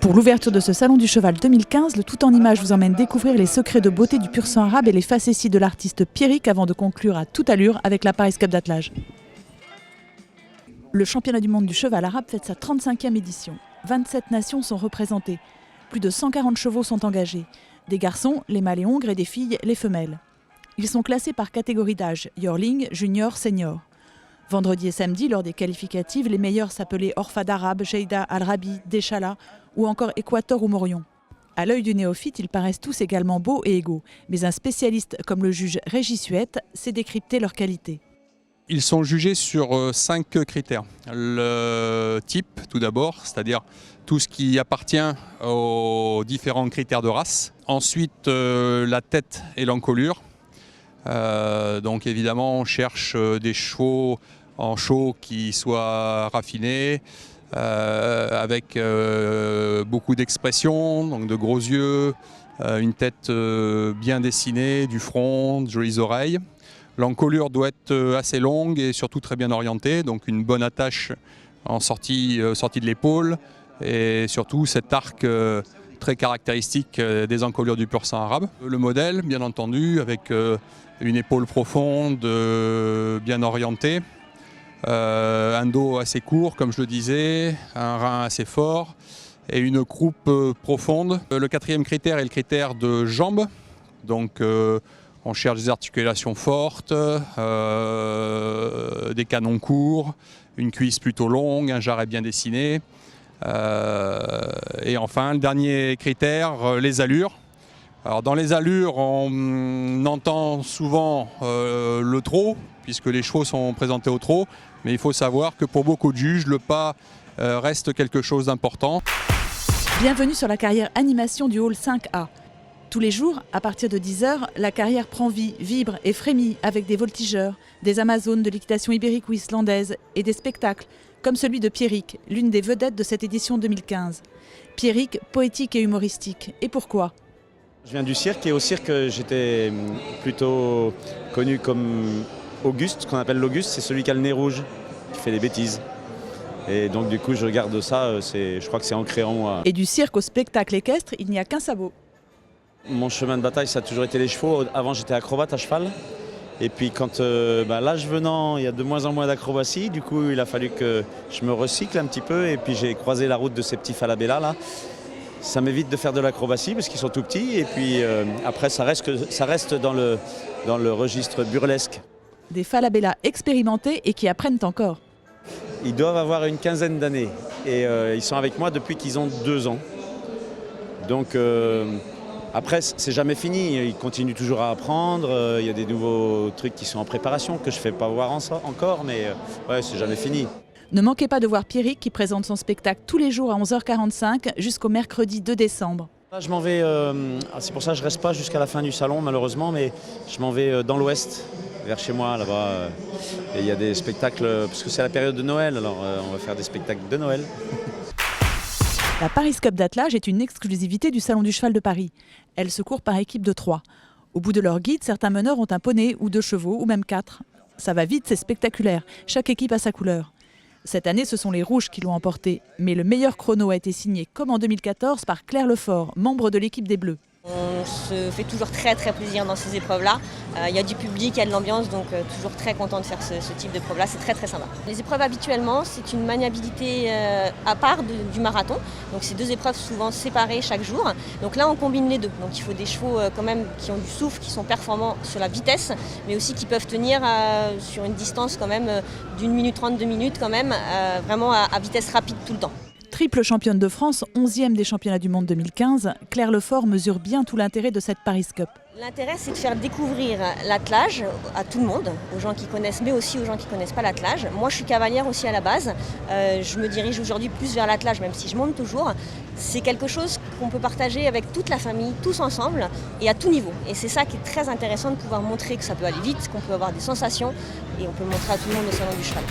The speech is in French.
Pour l'ouverture de ce Salon du Cheval 2015, le Tout en Images vous emmène découvrir les secrets de beauté du pur sang arabe et les facéties de l'artiste Pierrick avant de conclure à toute allure avec la Paris Cup d'attelage. Le championnat du monde du cheval arabe fête sa 35e édition. 27 nations sont représentées. Plus de 140 chevaux sont engagés. Des garçons, les mâles et hongres, et des filles, les femelles. Ils sont classés par catégorie d'âge, yearling, junior, senior. Vendredi et samedi, lors des qualificatives, les meilleurs s'appelaient Orfa d'Arabe, Jeida, Al-Rabi, Deschala ou encore Équateur ou Morion. À l'œil du néophyte, ils paraissent tous également beaux et égaux. Mais un spécialiste comme le juge Régis Suette sait décrypter leurs qualités. Ils sont jugés sur 5 critères. Le type, tout d'abord, c'est-à-dire tout ce qui appartient aux différents critères de race. Ensuite, la tête et l'encolure. Donc évidemment, on cherche des chevaux en chaux qui soient raffinés, avec beaucoup d'expression, donc de gros yeux, une tête bien dessinée, du front, de jolies oreilles. L'encolure doit être assez longue et surtout très bien orientée, donc une bonne attache en sortie de l'épaule et surtout cet arc très caractéristique des encolures du pur sang arabe. Le modèle, bien entendu, avec une épaule profonde, bien orientée, un dos assez court, comme je le disais, un rein assez fort et une croupe profonde. Le 4e critère est le critère de jambes. Donc, on cherche des articulations fortes, des canons courts, une cuisse plutôt longue, un jarret bien dessiné. Et enfin, le dernier critère, les allures. Alors, dans les allures, on entend souvent le trot, puisque les chevaux sont présentés au trot. Mais il faut savoir que pour beaucoup de juges, le pas reste quelque chose d'important. Bienvenue sur la carrière animation du hall 5A. Tous les jours, à partir de 10 h, la carrière prend vie, vibre et frémit avec des voltigeurs, des amazones de l'équitation ibérique ou islandaise et des spectacles, comme celui de Pierrick, l'une des vedettes de cette édition 2015. Pierrick, poétique et humoristique. Et pourquoi ? Je viens du cirque et au cirque, j'étais plutôt connu comme Auguste, ce qu'on appelle l'Auguste, c'est celui qui a le nez rouge, qui fait des bêtises. Et donc du coup, je regarde ça, je crois que c'est ancré en moi. Et du cirque au spectacle équestre, il n'y a qu'un sabot. Mon chemin de bataille, ça a toujours été les chevaux. Avant, j'étais acrobate à cheval. Et puis quand l'âge venant, il y a de moins en moins d'acrobatie. Du coup, il a fallu que je me recycle un petit peu. Et puis j'ai croisé la route de ces petits falabella là. Ça m'évite de faire de l'acrobatie parce qu'ils sont tout petits. Et puis après, ça reste dans le registre burlesque. Des falabella expérimentés et qui apprennent encore. Ils doivent avoir une quinzaine d'années. Et ils sont avec moi depuis qu'ils ont 2 ans. Donc après, c'est jamais fini, ils continuent toujours à apprendre, il y a des nouveaux trucs qui sont en préparation que je ne fais pas voir encore, mais ouais, c'est jamais fini. Ne manquez pas de voir Pierrick qui présente son spectacle tous les jours à 11h45 jusqu'au mercredi 2 décembre. Là, je m'en vais, c'est pour ça que je ne reste pas jusqu'à la fin du salon malheureusement, mais je m'en vais dans l'ouest, vers chez moi là-bas. Et il y a des spectacles, parce que c'est la période de Noël, alors on va faire des spectacles de Noël. La Paris Cup d'attelage est une exclusivité du Salon du Cheval de Paris. Elle se court par équipe de 3. Au bout de leur guide, certains meneurs ont un poney ou 2 chevaux, ou même 4. Ça va vite, c'est spectaculaire. Chaque équipe a sa couleur. Cette année, ce sont les rouges qui l'ont emporté. Mais le meilleur chrono a été signé, comme en 2014, par Claire Lefort, membre de l'équipe des Bleus. On se fait toujours très plaisir dans ces épreuves-là. Il y a du public, il y a de l'ambiance, donc toujours très content de faire ce type d'épreuve-là. C'est très sympa. Les épreuves habituellement, c'est une maniabilité à part du marathon. Donc c'est 2 épreuves souvent séparées chaque jour. Donc là, on combine les deux. Donc il faut des chevaux quand même qui ont du souffle, qui sont performants sur la vitesse, mais aussi qui peuvent tenir sur une distance quand même d'1 minute 30, 2 minutes quand même, vraiment à vitesse rapide tout le temps. Triple championne de France, 11e des championnats du monde 2015, Claire Lefort mesure bien tout l'intérêt de cette Paris Cup. L'intérêt, c'est de faire découvrir l'attelage à tout le monde, aux gens qui connaissent, mais aussi aux gens qui ne connaissent pas l'attelage. Moi, je suis cavalière aussi à la base. Je me dirige aujourd'hui plus vers l'attelage, même si je monte toujours. C'est quelque chose qu'on peut partager avec toute la famille, tous ensemble, et à tout niveau. Et c'est ça qui est très intéressant, de pouvoir montrer que ça peut aller vite, qu'on peut avoir des sensations, et on peut le montrer à tout le monde au Salon du Cheval.